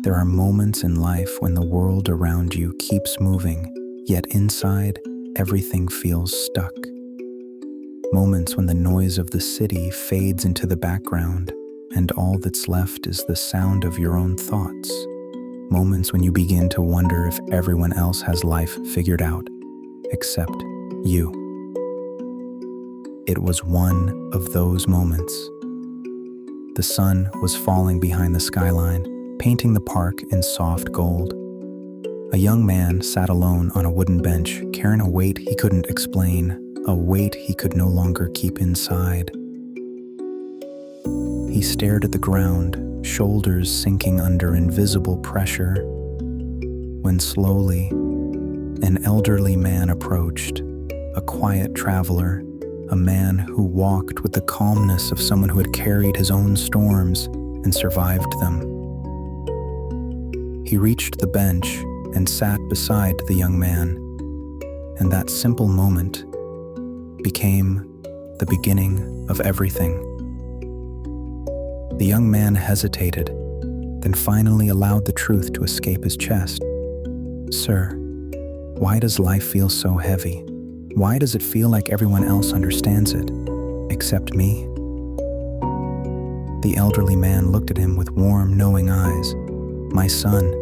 There are moments in life when the world around you keeps moving, yet inside, everything feels stuck. Moments when the noise of the city fades into the background, and all that's left is the sound of your own thoughts. Moments when you begin to wonder if everyone else has life figured out, except you. It was one of those moments. The sun was falling behind the skyline, painting the park in soft gold. A young man sat alone on a wooden bench, carrying a weight he couldn't explain, a weight he could no longer keep inside. He stared at the ground, shoulders sinking under invisible pressure, when slowly, an elderly man approached, a quiet traveler, a man who walked with the calmness of someone who had carried his own storms and survived them. He reached the bench and sat beside the young man, and that simple moment became the beginning of everything. The young man hesitated, then finally allowed the truth to escape his chest. "Sir, why does life feel so heavy? Why does it feel like everyone else understands it, except me?" The elderly man looked at him with warm, knowing eyes. "My son,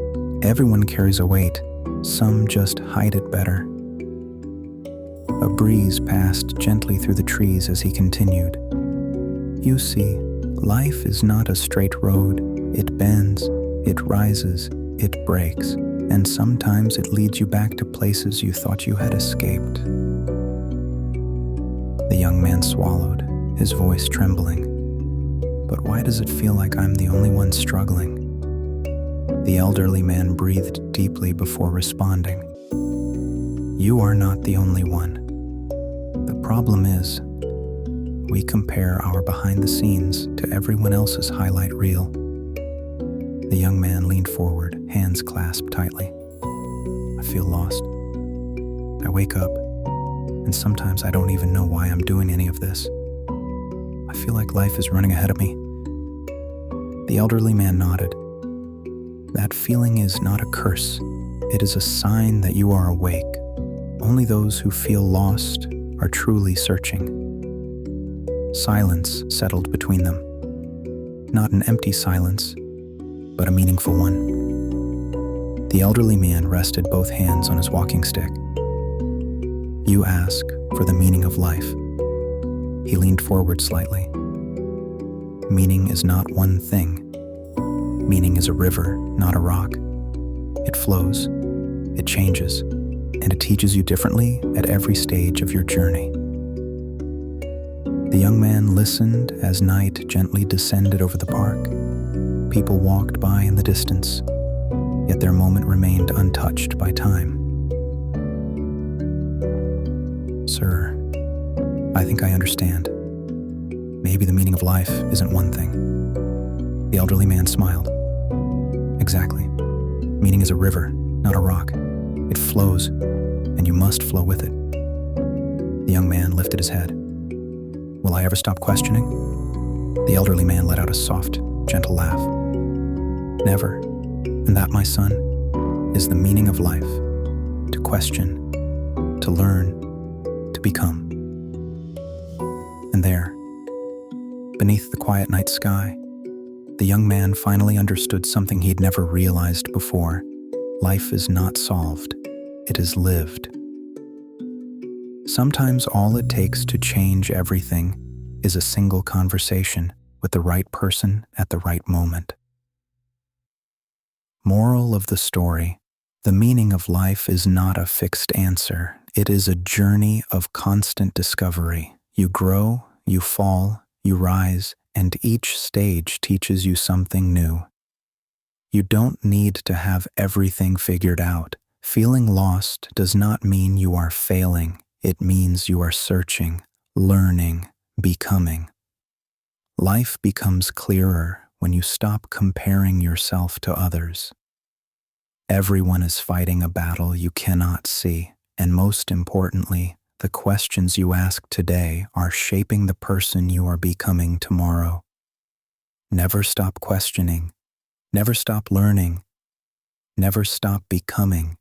everyone carries a weight. Some just hide it better." A breeze passed gently through the trees as he continued. "You see, life is not a straight road. It bends, it rises, it breaks, and sometimes it leads you back to places you thought you had escaped." The young man swallowed, his voice trembling. "But why does it feel like I'm the only one struggling?" The elderly man breathed deeply before responding. "You are not the only one. The problem is, we compare our behind the scenes to everyone else's highlight reel." The young man leaned forward, hands clasped tightly. "I feel lost. I wake up, and sometimes I don't even know why I'm doing any of this. I feel like life is running ahead of me." The elderly man nodded. "That feeling is not a curse. It is a sign that you are awake. Only those who feel lost are truly searching." Silence settled between them. Not an empty silence, but a meaningful one. The elderly man rested both hands on his walking stick. "You ask for the meaning of life." He leaned forward slightly. "Meaning is not one thing. Meaning is a river, not a rock. It flows, it changes, and it teaches you differently at every stage of your journey." The young man listened as night gently descended over the park. People walked by in the distance, yet their moment remained untouched by time. "Sir, I think I understand. Maybe the meaning of life isn't one thing." The elderly man smiled. "Exactly. Meaning is a river, not a rock. It flows, and you must flow with it." The young man lifted his head. "Will I ever stop questioning?" The elderly man let out a soft, gentle laugh. "Never. And that, my son, is the meaning of life. To question, to learn, to become." And there, beneath the quiet night sky, the young man finally understood something he'd never realized before. Life is not solved, it is lived. Sometimes all it takes to change everything is a single conversation with the right person at the right moment. Moral of the story: the meaning of life is not a fixed answer. It is a journey of constant discovery. You grow, you fall, you rise, and each stage teaches you something new. You don't need to have everything figured out. Feeling lost does not mean you are failing. It means you are searching, learning, becoming. Life becomes clearer when you stop comparing yourself to others. Everyone is fighting a battle you cannot see, and most importantly, the questions you ask today are shaping the person you are becoming tomorrow. Never stop questioning. Never stop learning. Never stop becoming